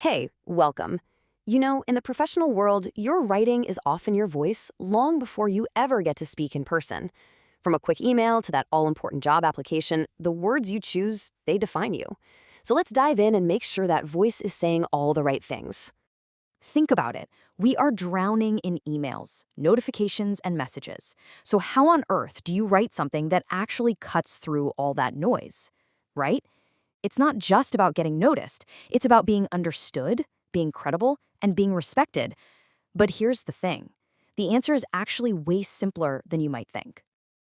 Hey, welcome. You know, in the professional world, your writing is often your voice long before you ever get to speak in person. From a quick email to that all-important job application, the words you choose, they define you. So let's dive in and make sure that voice is saying all the right things. Think about it. We are drowning in emails, notifications, and messages. So how on earth do you write something that actually cuts through all that noise, right? It's not just about getting noticed. It's about being understood, being credible, and being respected. But here's the thing. The answer is actually way simpler than you might think.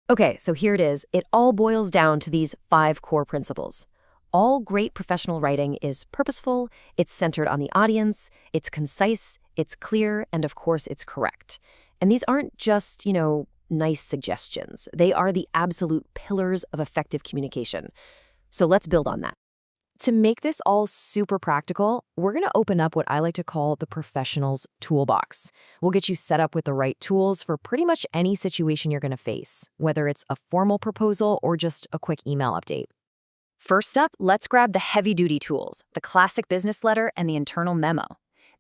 Okay, so here it is. It all boils down to these 5 core principles. All great professional writing is purposeful, it's centered on the audience, it's concise, it's clear, and of course, it's correct. And these aren't just, nice suggestions. They are the absolute pillars of effective communication. So let's build on that. To make this all super practical, we're going to open up what I like to call the professional's toolbox. We'll get you set up with the right tools for pretty much any situation you're going to face, whether it's a formal proposal or just a quick email update. First up, let's grab the heavy-duty tools, the classic business letter and the internal memo.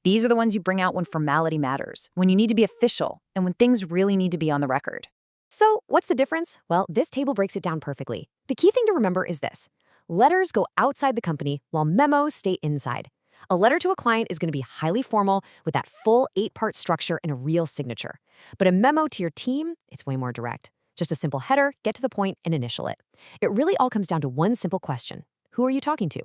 These are the ones you bring out when formality matters, when you need to be official, and when things really need to be on the record. So, what's the difference? Well, this table breaks it down perfectly. The key thing to remember is this. Letters go outside the company while memos stay inside. A letter to a client is going to be highly formal with that full 8-part structure and a real signature. But a memo to your team, it's way more direct. Just a simple header, get to the point, and initial it. It really all comes down to one simple question. Who are you talking to?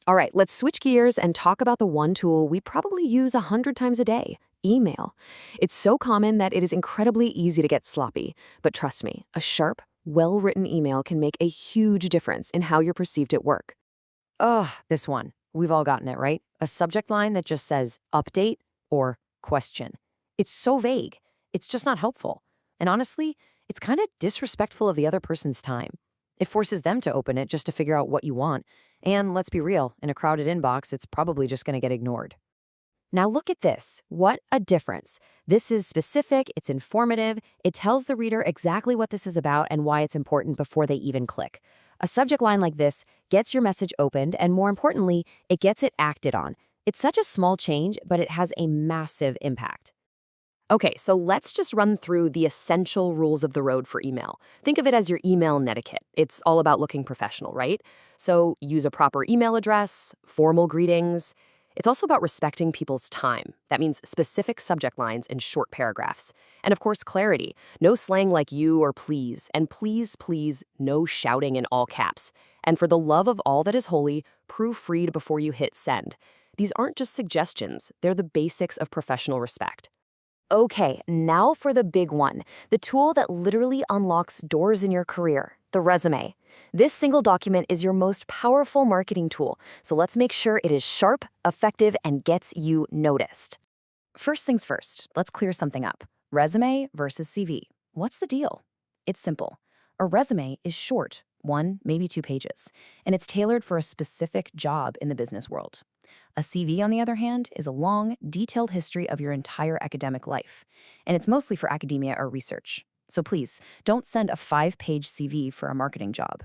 All right, let's switch gears and talk about the one tool we probably use 100 times a day, email. It's so common that it is incredibly easy to get sloppy. But trust me, a sharp, well-written email can make a huge difference in how you're perceived at work. Ugh, this one. We've all gotten it, right? A subject line that just says update or question. It's so vague. It's just not helpful. And honestly, it's kind of disrespectful of the other person's time. It forces them to open it just to figure out what you want. And let's be real, in a crowded inbox, it's probably just going to get ignored. Now look at this. What a difference. This is specific, it's informative, it tells the reader exactly what this is about and why it's important before they even click. A subject line like this gets your message opened, and more importantly, it gets it acted on. It's such a small change, but it has a massive impact. Okay, so let's just run through the essential rules of the road for email. Think of it as your email netiquette. It's all about looking professional, right? So use a proper email address, formal greetings. It's also about respecting people's time. That means specific subject lines and short paragraphs. And of course, clarity. No slang like you or please. And please, please, no shouting in all caps. And for the love of all that is holy, proofread before you hit send. These aren't just suggestions. They're the basics of professional respect. Okay, now for the big one, the tool that literally unlocks doors in your career, the resume. This single document is your most powerful marketing tool, so let's make sure it is sharp, effective, and gets you noticed. First things first, let's clear something up. Resume versus CV. What's the deal? It's simple. A resume is short, 1, maybe 2 pages, and it's tailored for a specific job in the business world. A CV, on the other hand, is a long, detailed history of your entire academic life, and it's mostly for academia or research. So please, don't send a 5-page CV for a marketing job.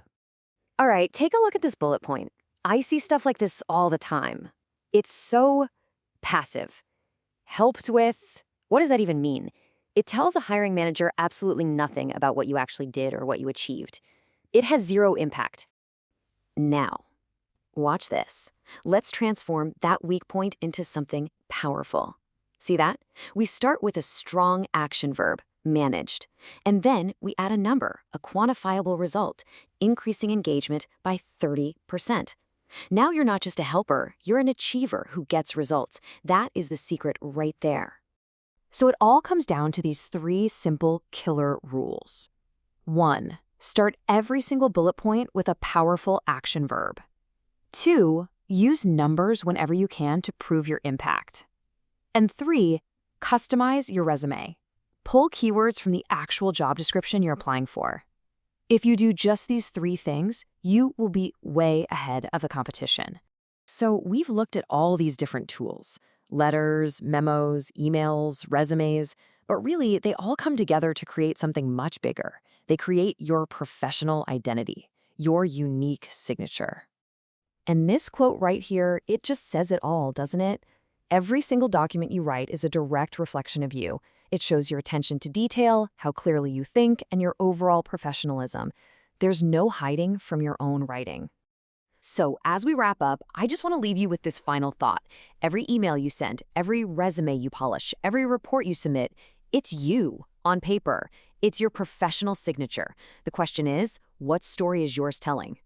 All right, take a look at this bullet point. I see stuff like this all the time. It's so passive. Helped with, what does that even mean? It tells a hiring manager absolutely nothing about what you actually did or what you achieved. It has zero impact. Now, watch this. Let's transform that weak point into something powerful. See that? We start with a strong action verb, managed, and then we add a number, a quantifiable result, increasing engagement by 30%. Now you're not just a helper, you're an achiever who gets results. That is the secret right there. So it all comes down to these 3 simple killer rules. 1. Start every single bullet point with a powerful action verb. 2. Use numbers whenever you can to prove your impact. And 3. Customize your resume. Pull keywords from the actual job description you're applying for. If you do just these 3 things, you will be way ahead of the competition. So we've looked at all these different tools, letters, memos, emails, resumes, but really they all come together to create something much bigger. They create your professional identity, your unique signature. And this quote right here, it just says it all, doesn't it? Every single document you write is a direct reflection of you. It shows your attention to detail, how clearly you think, and your overall professionalism. There's no hiding from your own writing. So, as we wrap up, I just want to leave you with this final thought. Every email you send, every resume you polish, every report you submit, it's you on paper. It's your professional signature. The question is, what story is yours telling?